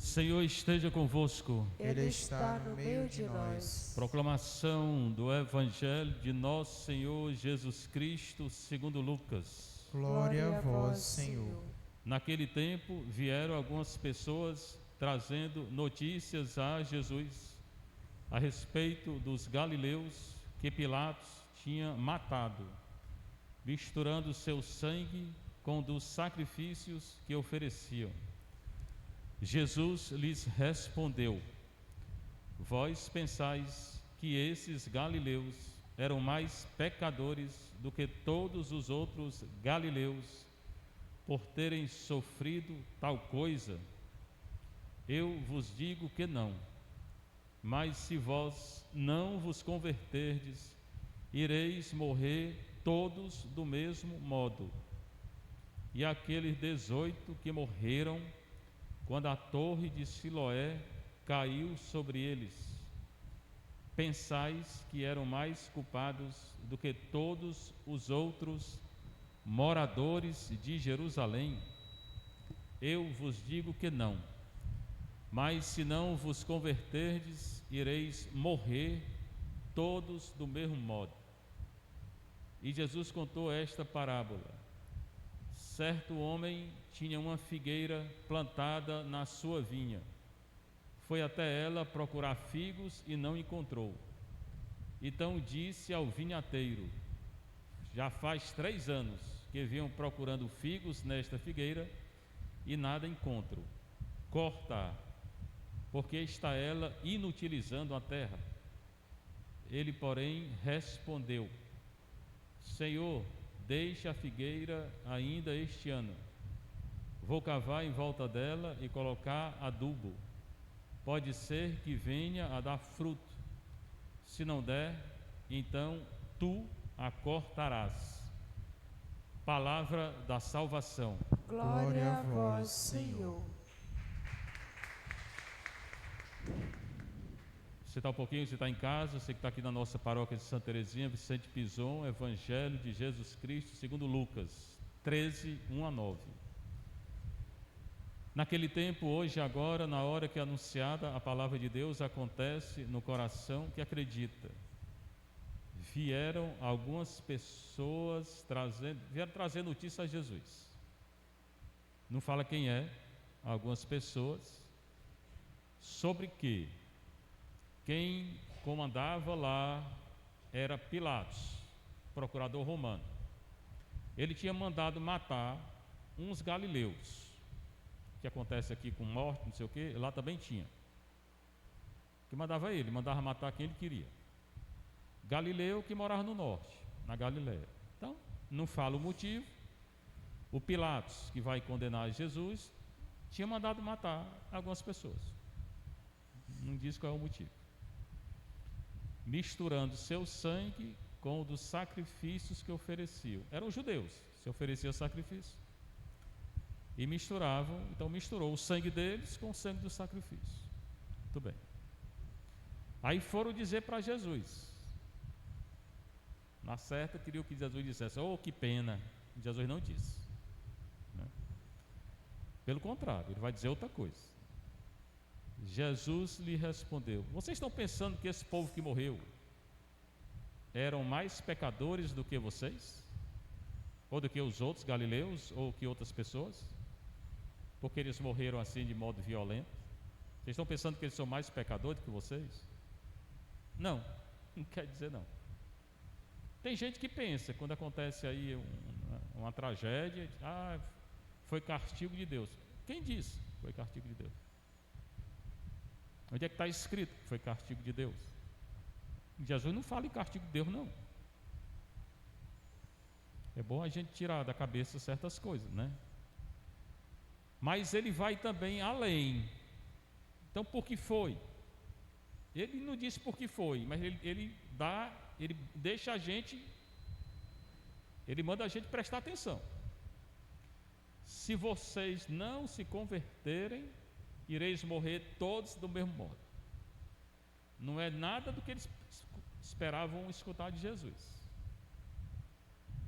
Senhor esteja convosco. Ele está no meio de nós. Proclamação do Evangelho de nosso Senhor Jesus Cristo, segundo Lucas. Glória a vós, Senhor. Naquele tempo vieram algumas pessoas trazendo notícias a Jesus a respeito dos galileus que Pilatos tinha matado, misturando seu sangue com o dos sacrifícios que ofereciam. Jesus lhes respondeu: vós pensais que esses galileus eram mais pecadores do que todos os outros galileus por terem sofrido tal coisa? Eu vos digo que não. Mas se vós não vos converterdes, ireis morrer todos do mesmo modo. E aqueles 18 que morreram quando a torre de Siloé caiu sobre eles, pensais que eram mais culpados do que todos os outros moradores de Jerusalém? Eu vos digo que não. Mas se não vos converterdes, ireis morrer todos do mesmo modo. E Jesus contou esta parábola. Certo homem tinha uma figueira plantada na sua vinha. Foi até ela procurar figos e não encontrou. Então disse ao vinhateiro: já faz 3 anos que venham procurando figos nesta figueira e nada encontro. Corta, porque está ela inutilizando a terra. Ele, porém, respondeu: Senhor, deixe a figueira ainda este ano. Vou cavar em volta dela e colocar adubo. Pode ser que venha a dar fruto. Se não der, então tu a cortarás. Palavra da salvação. Glória a vós, Senhor. Você está um pouquinho, você está em casa, você que está aqui na nossa paróquia de Santa Teresinha, Vicente Pison, Evangelho de Jesus Cristo, segundo Lucas 13, 1 a 9. Naquele tempo, hoje e agora, na hora que é anunciada a palavra de Deus, acontece no coração que acredita. Vieram algumas pessoas vieram trazer notícia a Jesus. Não fala quem é, algumas pessoas, sobre que quem comandava lá era Pilatos, procurador romano. Ele tinha mandado matar uns galileus, que acontece aqui com morte, não sei o que, lá também tinha. Que mandava matar quem ele queria. Galileu que morava no norte, na Galileia. Então, não fala o motivo. O Pilatos, que vai condenar Jesus, tinha mandado matar algumas pessoas. Não diz qual é o motivo. Misturando seu sangue com o dos sacrifícios que ofereciam. Eram os judeus, se oferecia sacrifício. E misturavam, então misturou o sangue deles com o sangue do sacrifício. Muito bem. Aí foram dizer para Jesus. Na certa, queriam que Jesus dissesse: oh, que pena. Jesus não disse, né? Pelo contrário, ele vai dizer outra coisa. Jesus lhe respondeu: vocês estão pensando que esse povo que morreu eram mais pecadores do que vocês? Ou do que os outros galileus? Ou que outras pessoas? Porque eles morreram assim de modo violento? Vocês estão pensando que eles são mais pecadores do que vocês? Não, não quer dizer não. Tem gente que pensa, quando acontece aí uma tragédia, foi castigo de Deus. Quem disse que foi castigo de Deus? Onde é que está escrito que foi castigo de Deus? Jesus não fala em castigo de Deus, não. É bom a gente tirar da cabeça certas coisas, né? Mas ele vai também além. Então, por que foi? Ele não disse por que foi, mas ele deixa a gente, ele manda a gente prestar atenção. Se vocês não se converterem, ireis morrer todos do mesmo modo. Não é nada do que eles esperavam escutar de Jesus.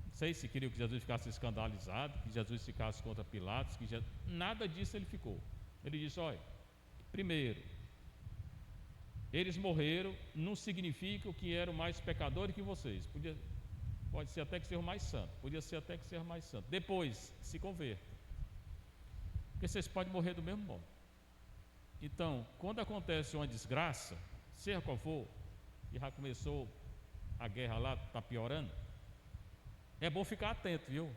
Não sei se queriam que Jesus ficasse escandalizado, que Jesus ficasse contra Pilatos, nada disso ele ficou. Ele disse: olha, Primeiro, eles morreram, não significa que eram mais pecadores que vocês. Pode ser até que seja mais santo. Podia ser até que seja mais santo. Depois, se converta. Porque vocês podem morrer do mesmo modo. Então, quando acontece uma desgraça, seja qual for, e já começou a guerra lá, está piorando, é bom ficar atento, viu?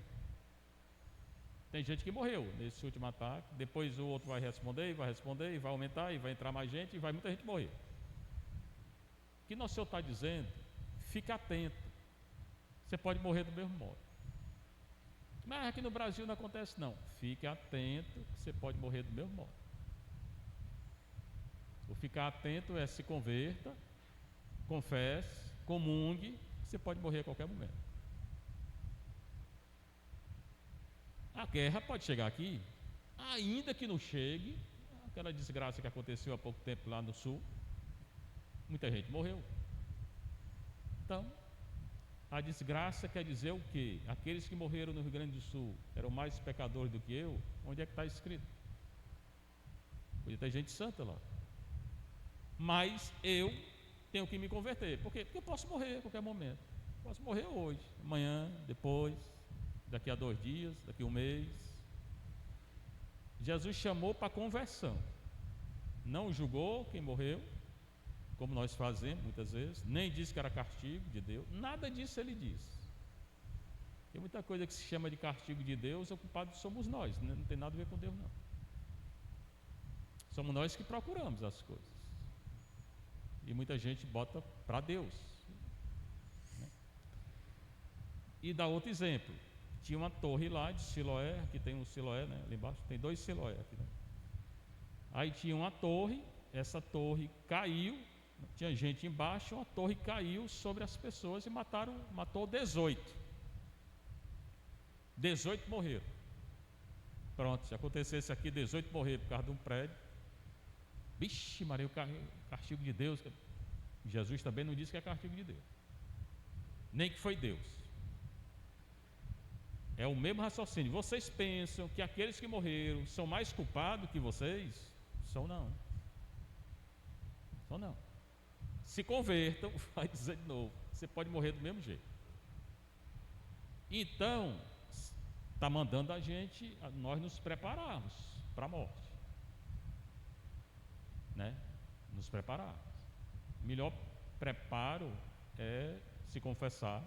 Tem gente que morreu nesse último ataque, depois o outro vai responder, e vai aumentar, e vai entrar mais gente, e vai muita gente morrer. O que nosso Senhor está dizendo? Fique atento. Você pode morrer do mesmo modo. Mas aqui no Brasil não acontece não. Fique atento, que você pode morrer do mesmo modo. O ficar atento é se converta, confesse, comungue, que você pode morrer a qualquer momento. A guerra pode chegar aqui, ainda que não chegue, aquela desgraça que aconteceu há pouco tempo lá no sul, muita gente morreu. Então, a desgraça quer dizer o quê? Aqueles que morreram no Rio Grande do Sul eram mais pecadores do que eu? Onde é que está escrito? Podia ter gente santa lá. Mas eu tenho que me converter. Por quê? Porque eu posso morrer a qualquer momento. Posso morrer hoje, amanhã, depois, daqui a 2 dias, daqui a 1 mês. Jesus chamou para conversão. Não julgou quem morreu, como nós fazemos muitas vezes, nem disse que era castigo de Deus, nada disso ele disse. Tem muita coisa que se chama de castigo de Deus, o culpado somos nós, não tem nada a ver com Deus não. Somos nós que procuramos as coisas. E muita gente bota para Deus, né? E dá outro exemplo. Tinha uma torre lá de Siloé, aqui tem um Siloé, né? Ali embaixo tem 2 Siloé aqui, né? Aí tinha uma torre, essa torre caiu, tinha gente embaixo, uma torre caiu sobre as pessoas e matou 18. 18 morreram. Pronto, se acontecesse aqui 18 morrer por causa de um prédio, vixe Maria, o castigo de Deus. Jesus também não disse que é castigo de Deus, nem que foi Deus. É o mesmo raciocínio. Vocês pensam que aqueles que morreram são mais culpados que vocês? São não. São não. Se convertam, vai dizer de novo, você pode morrer do mesmo jeito. Então, está mandando a gente, nós nos prepararmos para a morte, né? Nos prepararmos. O melhor preparo é se confessar,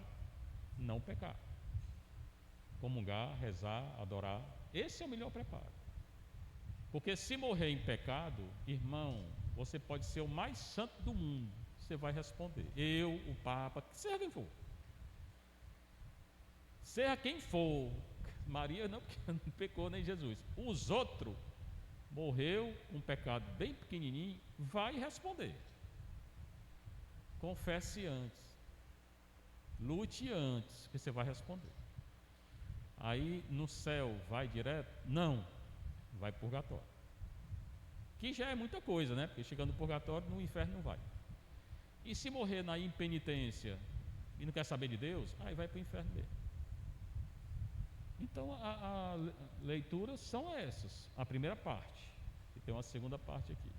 não pecar, comungar, rezar, adorar. Esse é o melhor preparo. Porque se morrer em pecado, irmão, você pode ser o mais santo do mundo, você vai responder. Eu, o Papa, seja quem for. Seja quem for. Maria não, porque não pecou nem Jesus. Os outros, morreu um pecado bem pequenininho, vai responder. Confesse antes. Lute antes, que você vai responder. Aí no céu vai direto? Não, vai purgatório. Que já é muita coisa, né? Porque chegando no purgatório, no inferno não vai. E se morrer na impenitência e não quer saber de Deus, aí vai para o inferno mesmo. Então a leitura são essas, a primeira parte, e tem uma segunda parte aqui.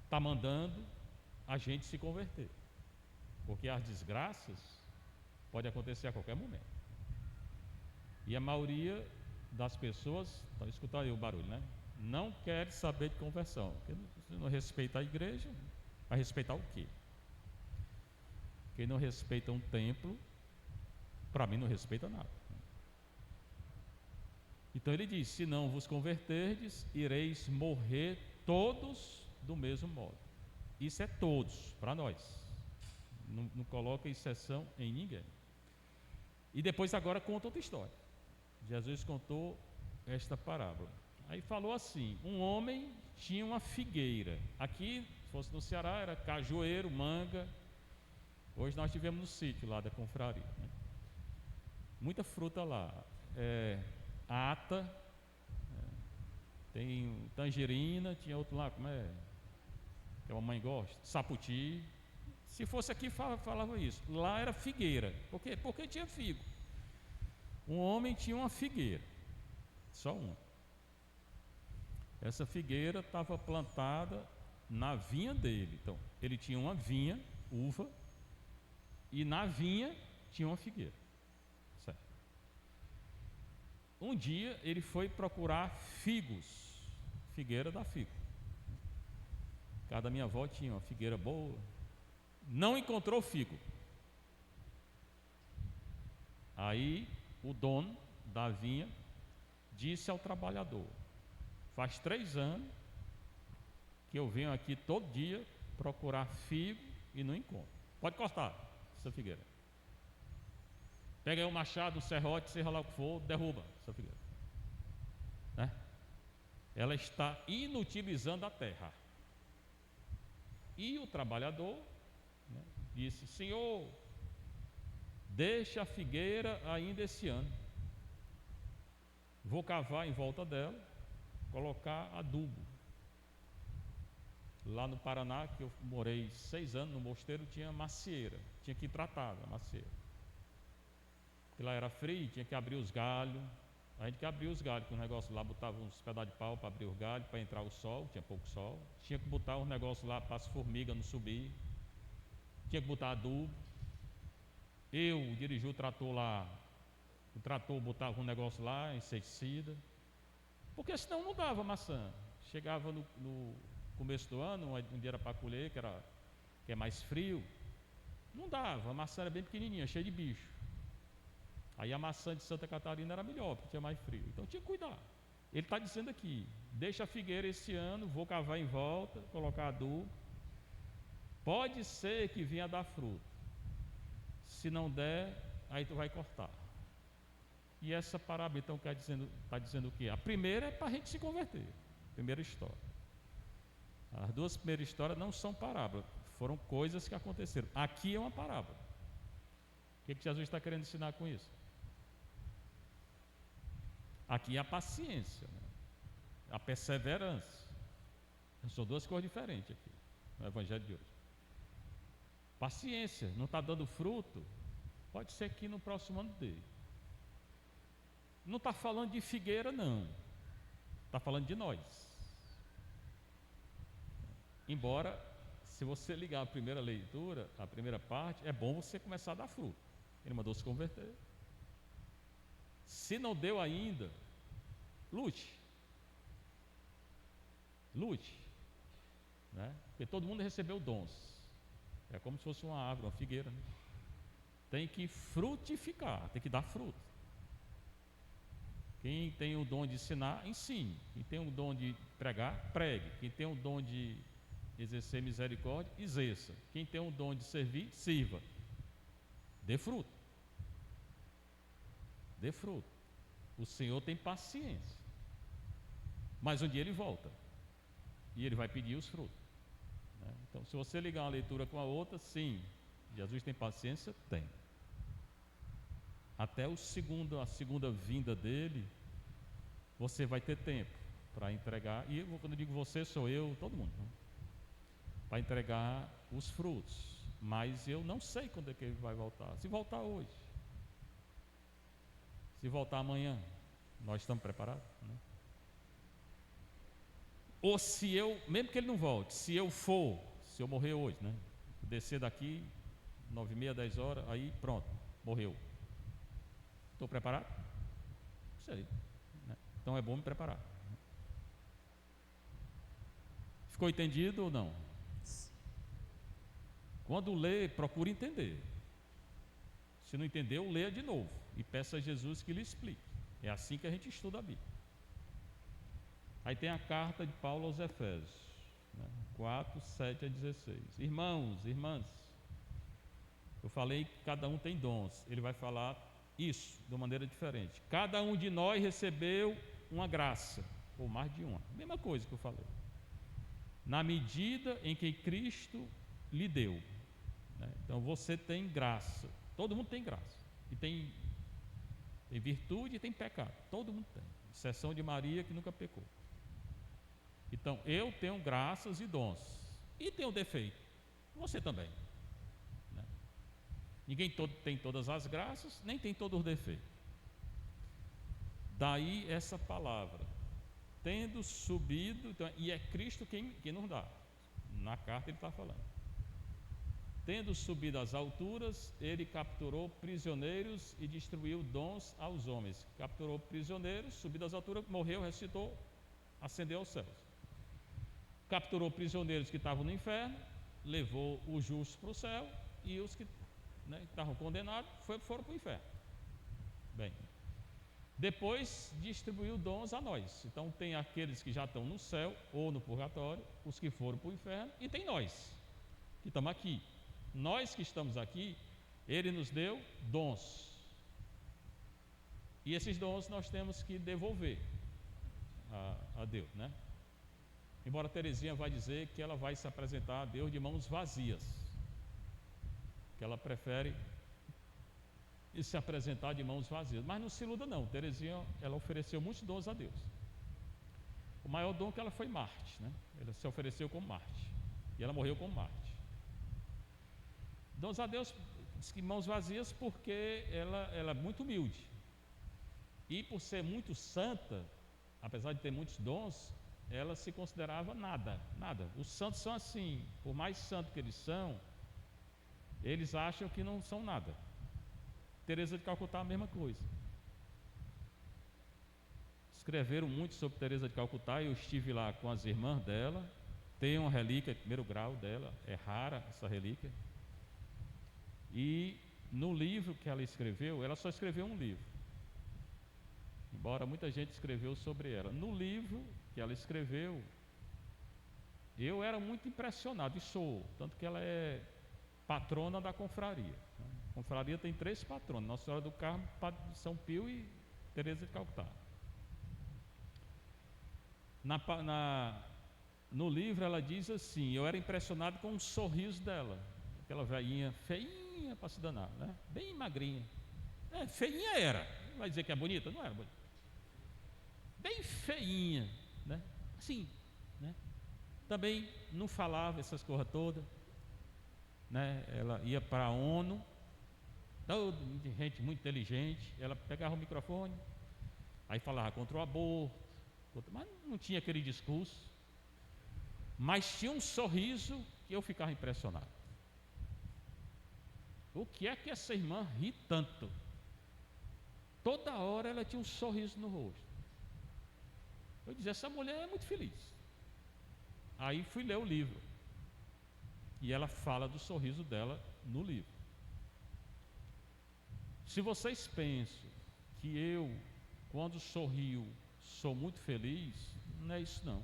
Está mandando a gente se converter, porque as desgraças podem acontecer a qualquer momento. E a maioria das pessoas, tá escutando aí o barulho, né? Não quer saber de conversão, porque se não respeita a igreja, vai respeitar o quê? Quem não respeita um templo, para mim não respeita nada. Então ele diz: se não vos converterdes, ireis morrer todos do mesmo modo. Isso é todos, para nós. Não coloca exceção em ninguém. E depois agora conta outra história. Jesus contou esta parábola. Aí falou assim: um homem tinha uma figueira. Aqui, se fosse no Ceará, era cajueiro, manga. Hoje nós tivemos no sítio lá da confraria, né? Muita fruta lá. Ata, tem tangerina, tinha outro lá, como é? Que a mamãe gosta, saputi. Se fosse aqui, falava isso. Lá era figueira. Por quê? Porque tinha figo. Um homem tinha uma figueira, só uma. Essa figueira estava plantada na vinha dele. Então, ele tinha uma vinha, uva, e na vinha tinha uma figueira. Certo. Um dia ele foi procurar figos, figueira dá figo. Cada minha avó tinha uma figueira boa. Não encontrou figo. Aí o dono da vinha disse ao trabalhador: faz 3 anos que eu venho aqui todo dia procurar figo e não encontro. Pode cortar essa figueira. Pega aí um machado, um serrote, seja lá o que for, derruba essa figueira. Né? Ela está inutilizando a terra. E o trabalhador, né, disse: Senhor, deixa a figueira ainda esse ano. Vou cavar em volta dela, colocar adubo. Lá no Paraná, que eu morei 6 anos no mosteiro, tinha macieira, tinha que ir tratada a macieira. Porque lá era frio, tinha que abrir os galhos. A gente que abria os galhos, com o negócio lá, botava uns pedaços de pau para abrir os galhos, para entrar o sol, tinha pouco sol. Tinha que botar um negócio lá para as formigas não subir. Tinha que botar adubo. Eu dirigi o trator lá, o trator botava um negócio lá, inseticida. Porque senão não dava maçã. Chegava no começo do ano, um dia era para colher, que é mais frio. Não dava, a maçã era bem pequenininha, cheia de bicho. Aí a maçã de Santa Catarina era melhor, porque tinha mais frio. Então tinha que cuidar. Ele está dizendo aqui: deixa a figueira esse ano, vou cavar em volta, colocar adubo. Pode ser que venha dar fruto. Se não der, aí tu vai cortar. E essa parábola então está dizendo o quê? A primeira é para a gente se converter. Primeira história. As 2 primeiras histórias não são parábolas, foram coisas que aconteceram. Aqui é uma parábola. O que Jesus está querendo ensinar com isso? Aqui é a paciência, né? A perseverança. São 2 coisas diferentes aqui no Evangelho de hoje. Paciência, não está dando fruto, pode ser que no próximo ano dê. Não está falando de figueira, não. Está falando de nós. Embora, se você ligar a primeira leitura, a primeira parte, é bom você começar a dar fruto. Ele mandou se converter. Se não deu ainda, lute. Lute. Né? Porque todo mundo recebeu dons. É como se fosse uma árvore, uma figueira. Né? Tem que frutificar, tem que dar fruto. Quem tem o dom de ensinar, ensine. Quem tem o dom de pregar, pregue. Quem tem o dom de exercer misericórdia, exerça. Quem tem o dom de servir, sirva. Dê fruto. Dê fruto. O Senhor tem paciência. Mas um dia Ele volta. E Ele vai pedir os frutos. Né? Então, se você ligar uma leitura com a outra, sim, Jesus tem paciência? Tem. Até a segunda vinda dele, você vai ter tempo para entregar. E quando eu digo você, sou eu, todo mundo. Né? Para entregar os frutos. Mas eu não sei quando é que Ele vai voltar. Se voltar hoje. Se voltar amanhã, nós estamos preparados? Né? Ou se eu, mesmo que Ele não volte, se eu morrer hoje, né? Descer daqui, 9h30, 10 horas, aí pronto, morreu. Estou preparado? Não sei. Né? Então é bom me preparar. Ficou entendido ou não? Quando lê, procure entender. Se não entendeu, leia de novo e peça a Jesus que lhe explique. É assim que a gente estuda a Bíblia. Aí tem a carta de Paulo aos Efésios, né? 4, 7 a 16. Irmãos, irmãs, eu falei que cada um tem dons. Ele vai falar isso de uma maneira diferente. Cada um de nós recebeu uma graça, ou mais de uma. Mesma coisa que eu falei. Na medida em que Cristo lhe deu. Né? Então você tem graça. Todo mundo tem graça. E tem virtude e tem pecado. Todo mundo tem. Exceção de Maria, que nunca pecou. Então, eu tenho graças e dons. E tenho defeito. Você também. Né? Ninguém tem todas as graças, nem tem todos os defeitos. Daí essa palavra. tendo subido, então, e é Cristo quem nos dá, na carta ele está falando, tendo subido às alturas, ele capturou prisioneiros e distribuiu dons aos homens. Capturou prisioneiros, subiu às alturas, morreu, ressuscitou, ascendeu aos céus. Capturou prisioneiros que estavam no inferno, levou os justos para o céu, e os que estavam condenados foram para o inferno. Bem, depois distribuiu dons a nós. Então tem aqueles que já estão no céu ou no purgatório, os que foram para o inferno, e tem nós que estamos aqui. Nós que estamos aqui, ele nos deu dons, e esses dons nós temos que devolver a Deus, né? Embora Terezinha vai dizer que ela vai se apresentar a Deus de mãos vazias, que ela prefere se apresentar de mãos vazias, mas não se iluda não. Terezinha, ela ofereceu muitos dons a Deus. O maior dom que ela foi Marte, né? Ela se ofereceu como Marte, e ela morreu como Marte. Dons a Deus, diz que mãos vazias, porque ela é muito humilde, e por ser muito santa, apesar de ter muitos dons, ela se considerava nada. Os santos são assim, por mais santos que eles são, eles acham que não são nada. Teresa de Calcutá, a mesma coisa. Escreveram muito sobre Teresa de Calcutá, eu estive lá com as irmãs dela, tem uma relíquia de primeiro grau dela, é rara essa relíquia. E no livro que ela escreveu, ela só escreveu um livro, embora muita gente escreveu sobre ela. No livro que ela escreveu, eu era muito impressionado, e sou, tanto que ela é patrona da confraria. A confraria tem 3 patronos: Nossa Senhora do Carmo, Padre de São Pio e Teresa de Calcutá. No livro ela diz assim: eu era impressionado com o sorriso dela, aquela velhinha feinha para se danar, né? Bem magrinha. Feinha era, vai dizer que é bonita? Não era bonita, bem feinha, né? Assim, né? Também não falava essas coisas todas, né? Ela ia para a ONU, gente muito inteligente, ela pegava o microfone, aí falava contra o aborto, mas não tinha aquele discurso, mas tinha um sorriso que eu ficava impressionado. O que é que essa irmã ri tanto? Toda hora ela tinha um sorriso no rosto. Eu dizia, essa mulher é muito feliz. Aí fui ler o livro, e ela fala do sorriso dela no livro. Se vocês pensam que eu, quando sorrio, sou muito feliz, não é isso não.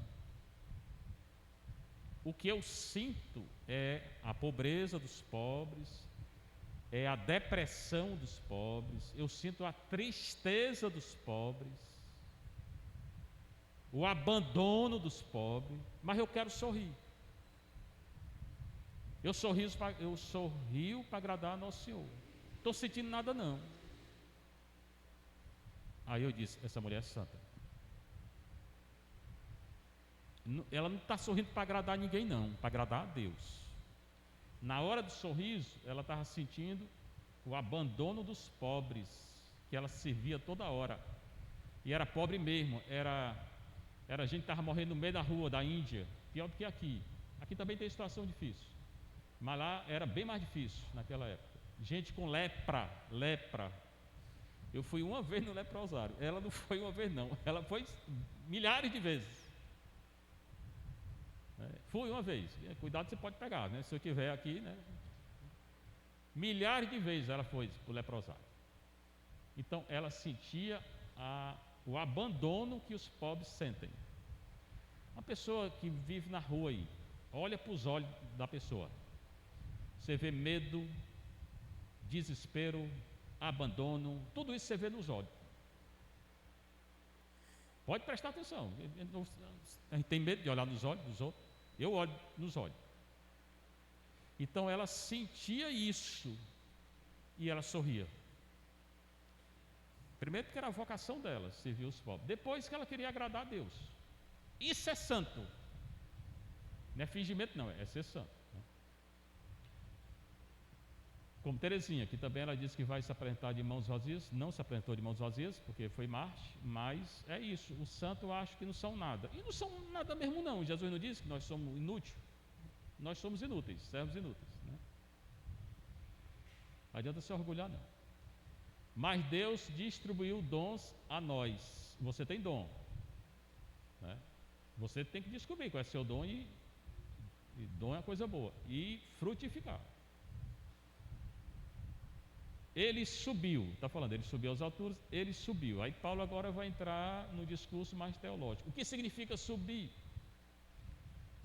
O que eu sinto é a pobreza dos pobres, é a depressão dos pobres, eu sinto a tristeza dos pobres, o abandono dos pobres, mas eu quero sorrir. Eu sorrio para agradar a Nosso Senhor. Estou sentindo nada não. Aí eu disse, essa mulher é santa. Ela não está sorrindo para agradar ninguém não, para agradar a Deus. Na hora do sorriso, ela estava sentindo o abandono dos pobres, que ela servia toda hora. E era pobre mesmo, era gente que estava morrendo no meio da rua da Índia, pior do que aqui. Aqui também tem situação difícil, mas lá era bem mais difícil naquela época. Gente com lepra. Eu fui uma vez no leprosário, ela não foi uma vez não, ela foi milhares de vezes. Fui uma vez, cuidado, você pode pegar, né? Se eu estiver aqui, né? Milhares de vezes ela foi para o leprosário. Então ela sentia o abandono que os pobres sentem. Uma pessoa que vive na rua aí, olha para os olhos da pessoa, você vê medo, desespero, abandono, tudo isso você vê nos olhos. Pode prestar atenção, a gente tem medo de olhar nos olhos dos outros. Eu olho nos olhos. Então ela sentia isso e ela sorria. Primeiro porque era a vocação dela, servir os pobres. Depois que ela queria agradar a Deus. Isso é santo. Não é fingimento não, é ser santo. Como Teresinha, que também ela disse que vai se apresentar de mãos vazias, não se apresentou de mãos vazias, porque foi Marte, mas é isso, os santos eu acho que não são nada. E não são nada mesmo não, Jesus não disse que nós somos inúteis, nós somos inúteis, servos inúteis, né? Não adianta se orgulhar não. Mas Deus distribuiu dons a nós, você tem dom, né? Você tem que descobrir qual é o seu dom e dom é uma coisa boa, e frutificar. Ele subiu, está falando, ele subiu às alturas, ele subiu. Aí Paulo agora vai entrar no discurso mais teológico. O que significa subir?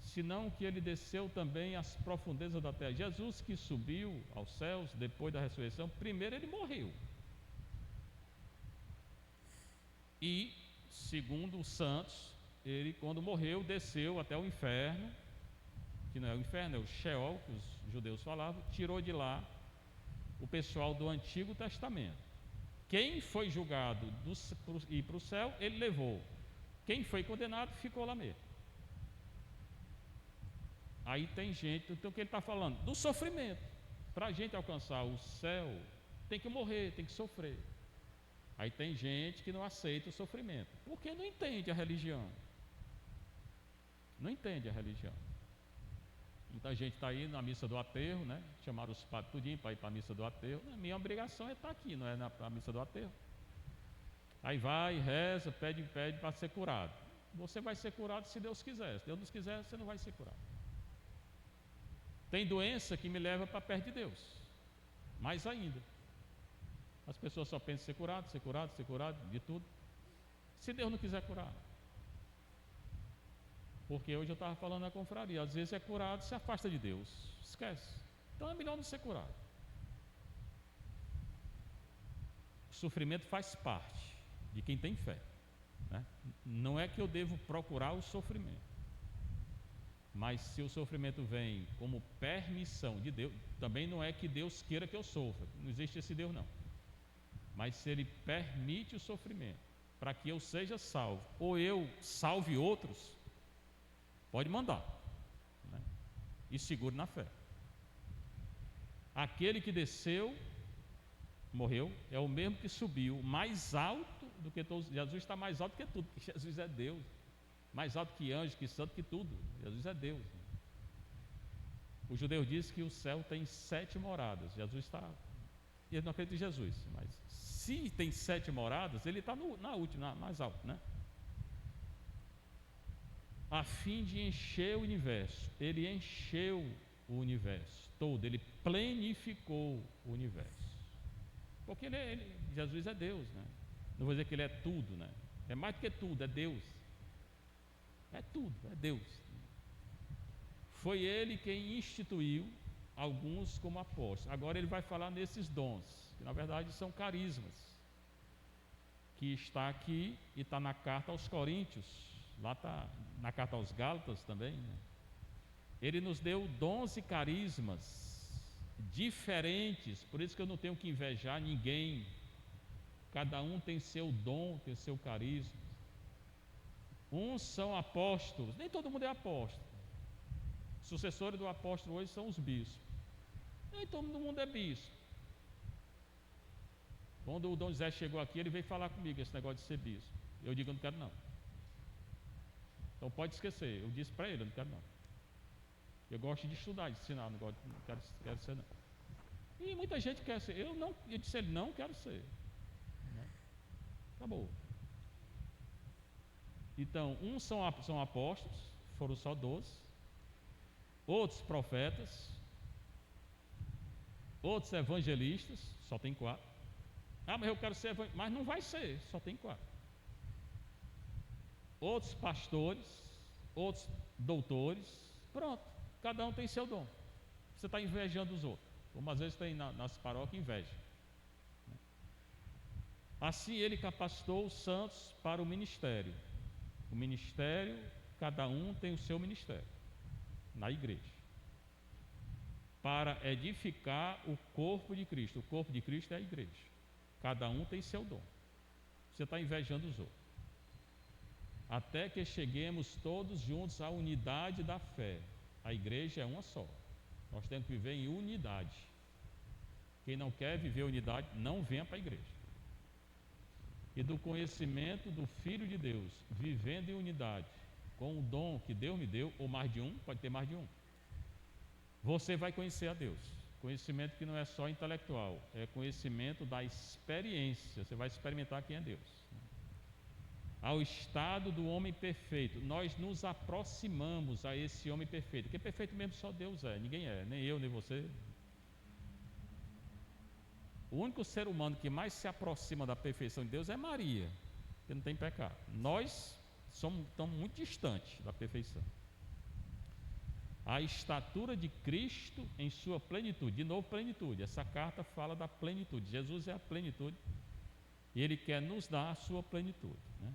Senão que ele desceu também às profundezas da terra. Jesus que subiu aos céus depois da ressurreição, primeiro ele morreu. E, segundo os santos, ele quando morreu desceu até o inferno, que não é o inferno, é o Sheol, que os judeus falavam, tirou de lá o pessoal do Antigo Testamento. Quem foi julgado ir para o céu, ele levou. Quem foi condenado, ficou lá mesmo. Aí tem gente, então o que ele está falando? Do sofrimento. Para a gente alcançar o céu, tem que morrer, tem que sofrer. Aí tem gente que não aceita o sofrimento, porque não entende a religião. Não entende a religião. Muita gente está aí na missa do aterro, né? Chamaram os padres tudinho para ir para a missa do aterro. A minha obrigação é estar aqui, não é na missa do aterro. Aí vai, reza, pede para ser curado. Você vai ser curado se Deus quiser. Se Deus não quiser, você não vai ser curado. Tem doença que me leva para perto de Deus. Mais ainda. As pessoas só pensam em ser curado, de tudo. Se Deus não quiser curar. Porque hoje eu estava falando na confraria, às vezes é curado, se afasta de Deus, esquece. Então é melhor não ser curado. O sofrimento faz parte de quem tem fé, né? Não é que eu devo procurar o sofrimento, mas se o sofrimento vem como permissão de Deus, também não é que Deus queira que eu sofra, não existe esse Deus não. Mas se Ele permite o sofrimento para que eu seja salvo, ou eu salve outros, pode mandar, né? E segure na fé. Aquele que desceu, morreu, é o mesmo que subiu, mais alto do que todos. Jesus está mais alto que tudo, porque Jesus é Deus. Mais alto que anjo, que santo, que tudo. Jesus é Deus. O judeu diz que o céu tem 7 moradas. Jesus está. Ele não acredita em Jesus, mas se tem 7 moradas, ele está na última, mais alto, né? A fim de encher o universo. Ele encheu o universo todo, ele plenificou o universo. Porque Jesus é Deus, né? Não vou dizer que ele é tudo, né? É mais do que tudo, é Deus. É tudo, é Deus. Foi ele quem instituiu alguns como apóstolos. Agora ele vai falar nesses dons, que na verdade são carismas, que está aqui e está na carta aos Coríntios. Lá está na carta aos Gálatas também, né? Ele nos deu dons e carismas diferentes, por isso que eu não tenho que invejar ninguém. Cada um tem seu dom, tem seu carisma. Uns são apóstolos, nem todo mundo é apóstolo. Sucessores do apóstolo hoje são os bispos. Nem todo mundo é bispo. Quando o Dom José chegou aqui, ele veio falar comigo esse negócio de ser bispo. Eu digo, eu não quero não. Então pode esquecer, eu disse para ele, eu não quero não. Eu gosto de estudar, de ensinar, não quero ser não. E muita gente quer ser, eu disse a ele, não quero ser. Acabou. Então, uns são apóstolos, foram só 12, outros profetas, outros evangelistas, só tem 4. Ah, mas eu quero ser evangelista, mas não vai ser, só tem 4. Outros pastores, outros doutores, pronto, cada um tem seu dom. Você está invejando os outros, como às vezes tem nas paróquias inveja. Assim ele capacitou os santos para o ministério. O ministério, cada um tem o seu ministério na igreja, para edificar o corpo de Cristo. O corpo de Cristo é a igreja. Cada um tem seu dom. Você está invejando os outros. Até que cheguemos todos juntos à unidade da fé. A igreja é uma só. Nós temos que viver em unidade. Quem não quer viver unidade, não venha para a igreja. E do conhecimento do Filho de Deus, vivendo em unidade, com o dom que Deus me deu, ou mais de um, pode ter mais de um, você vai conhecer a Deus. Conhecimento que não é só intelectual, é conhecimento da experiência. Você vai experimentar quem é Deus. Ao estado do homem perfeito, nós nos aproximamos a esse homem perfeito, porque perfeito mesmo só Deus é, ninguém é, nem eu, nem você. O único ser humano que mais se aproxima da perfeição de Deus é Maria, que não tem pecado. Nós estamos muito distantes da perfeição. A estatura de Cristo em sua plenitude. De novo, plenitude. Essa carta fala da plenitude. Jesus é a plenitude e Ele quer nos dar a sua plenitude, né?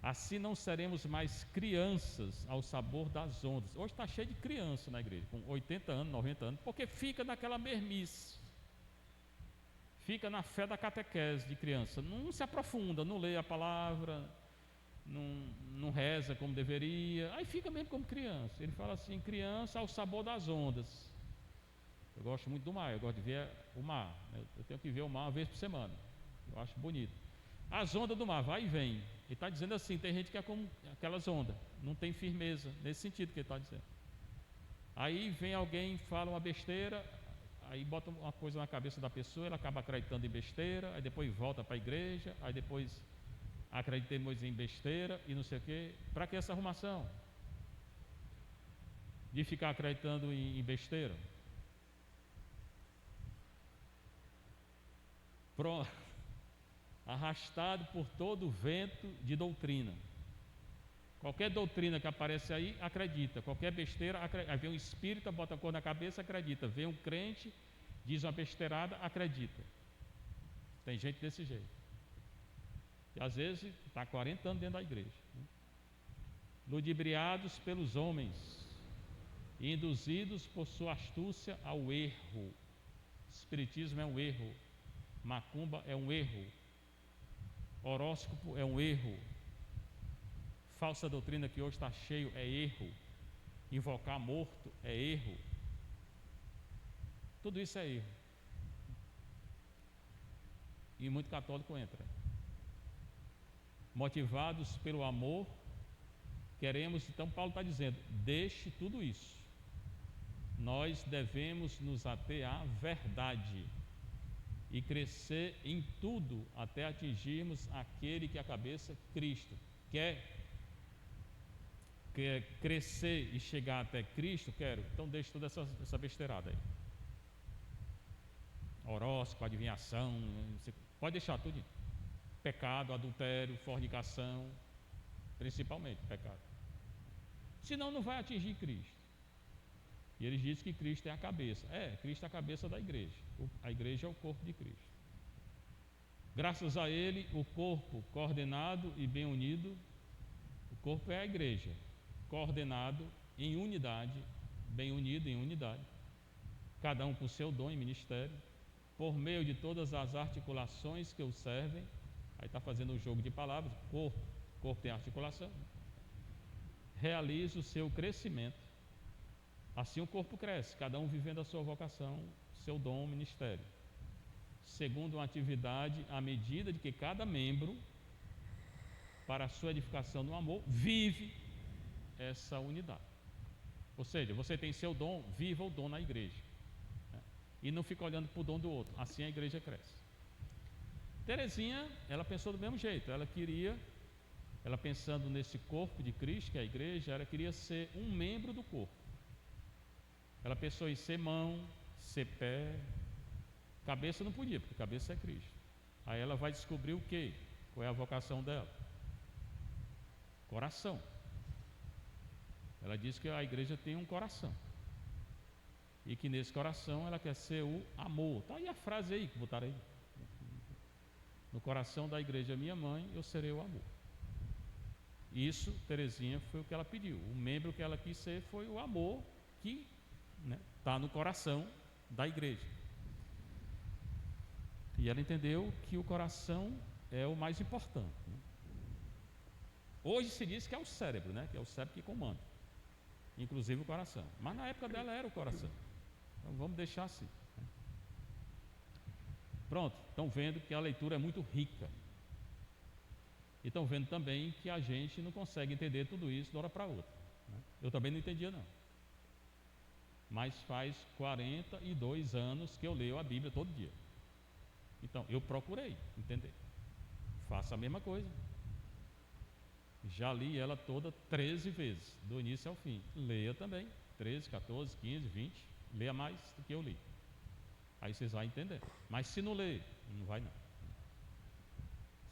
Assim não seremos mais crianças ao sabor das ondas. Hoje está cheio de criança na igreja, com 80 anos, 90 anos, porque fica naquela mermice, fica na fé da catequese de criança, não se aprofunda, não lê a palavra, não reza como deveria, aí fica mesmo como criança. Ele fala assim, criança ao sabor das ondas. Eu gosto muito do mar, eu gosto de ver o mar, eu tenho que ver o mar uma vez por semana, eu acho bonito. As ondas do mar, vai e vem. Ele está dizendo assim, tem gente que é como aquelas ondas, não tem firmeza, nesse sentido que ele está dizendo. Aí vem alguém, fala uma besteira, aí bota uma coisa na cabeça da pessoa, ela acaba acreditando em besteira, aí depois volta para a igreja, aí depois acreditemos em besteira e não sei o quê. Para que essa arrumação? De ficar acreditando em besteira? Pronto. Arrastado por todo o vento de doutrina. Qualquer doutrina que aparece aí, acredita. Qualquer besteira, acredita. Aí vem um espírita, bota a cor na cabeça, acredita. Vem um crente, diz uma besteirada, acredita. Tem gente desse jeito. E às vezes está 40 anos dentro da igreja. Ludibriados pelos homens e induzidos por sua astúcia ao erro. Espiritismo é um erro. Macumba é um erro. Horóscopo é um erro. Falsa doutrina que hoje está cheio é erro. Invocar morto é erro. Tudo isso é erro. E muito católico entra. Motivados pelo amor, queremos, então Paulo está dizendo, deixe tudo isso. Nós devemos nos ater à verdade e crescer em tudo até atingirmos aquele que é a cabeça, Cristo. Quer crescer e chegar até Cristo? Quero. Então deixe toda essa besteirada aí. Horóscopo, adivinhação, pode deixar tudo. Pecado, adultério, fornicação, principalmente pecado. Senão não vai atingir Cristo. E eles dizem que Cristo é a cabeça. Cristo é a cabeça da igreja. A igreja é o corpo de Cristo. Graças a Ele, o corpo coordenado e bem unido, o corpo é a igreja, coordenado em unidade, bem unido em unidade, cada um com seu dom e ministério, por meio de todas as articulações que o servem. Aí está fazendo o jogo de palavras, corpo tem articulação, realiza o seu crescimento. Assim o corpo cresce, cada um vivendo a sua vocação, seu dom, ministério, segundo uma atividade à medida de que cada membro, para a sua edificação no amor, vive essa unidade. Ou seja, você tem seu dom, viva o dom na igreja, né? E não fica olhando para o dom do outro, assim a igreja cresce. Teresinha, ela pensou do mesmo jeito, ela pensando nesse corpo de Cristo, que é a igreja, ela queria ser um membro do corpo. Ela pensou em ser mão, ser pé, cabeça não podia, porque cabeça é Cristo. Aí ela vai descobrir o quê? Qual é a vocação dela? Coração. Ela diz que a igreja tem um coração e que nesse coração ela quer ser o amor. Está aí a frase aí que botaram aí. No coração da igreja minha mãe, eu serei o amor. Isso, Teresinha, foi o que ela pediu. O membro que ela quis ser foi o amor que está no coração da igreja. E ela entendeu que o coração é o mais importante, né? Hoje se diz que é o cérebro, que é o cérebro que comanda, inclusive o coração. Mas na época dela era o coração. Então vamos deixar assim, né? Pronto, estão vendo que a leitura é muito rica. E estão vendo também que a gente não consegue entender tudo isso de uma hora para outra, né? Eu também não entendia não. Mas faz 42 anos que eu leio a Bíblia todo dia. Então, eu procurei entender. Faça a mesma coisa. Já li ela toda 13 vezes, do início ao fim. Leia também, 13, 14, 15, 20. Leia mais do que eu li. Aí vocês vão entender. Mas se não ler, não vai não.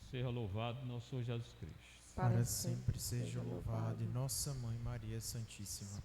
Seja louvado nosso Senhor Jesus Cristo. Para sempre seja louvado, Nossa Mãe Maria Santíssima.